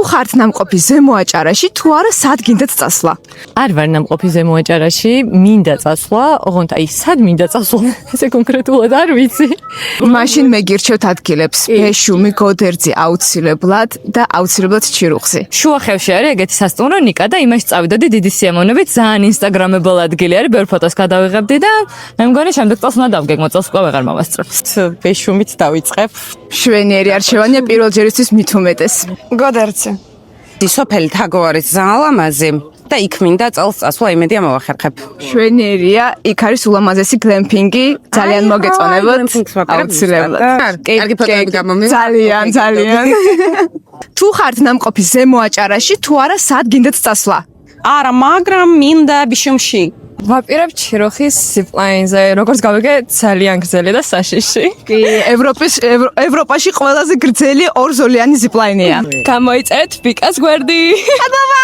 ხართ ნამყოფი ზემო აჭარაში, თუ არა სად გინდათ წასვლა? არ ვარ ნამყოფი ზემო აჭარაში, მინდა წასვლა, ოღონდ აი სად მინდა წასვლა? ესე კონკრეტულად არ ვიცი. მაშინ მე გირჩევთ ადგილებს. ბეშუმი, გოდერძი აუცილებლად და აუცილებლად ჩირუხსი. შუახევში არის ეგეთი სასტუმრო ნიკა და იმაში წავიდოდი დიდი სიამოვნებით, ძალიან ინსტაგრამებელ ადგილი არის, ბევრ ფოტოს გადავიღებდი და მე მგონი შემდეგ წელს უნდა დავგეგმო, წელს უკვე ვეღარ მოვასწრებს. ბეშუმით დავიწყებ. შვენიერი არჩევანია პირველ ჯერისთვის მით უმეტეს. გოდერძი. სოფელი თაგო არის ზალამაზი და იქ მინდა წელს წასვლა, იმედია მოვახერხებ. შვენიერია, იქ არის ულამაზესი გლემპინგი, ძალიან მოგეწონებათ. აუცილებლად. კარგი ფოტოები გამომივიდა. ძალიან. თუ ხართ ნამყოფი ზემო აჭარაში, თუ არა სად გინდათ წასვლა? არა, მაგრამ მინდა ბიშუმში. ვაპირებ ჩიროხის ზიპლაინზე, როგორც გავიგე, ძალიან გრძელი და საშიში. კი, ევროპაში ყველაზე გრძელი ორზოლიანი ზიპლაინია. გამოიწერეთ ბიკას გვერდი. აბაბა!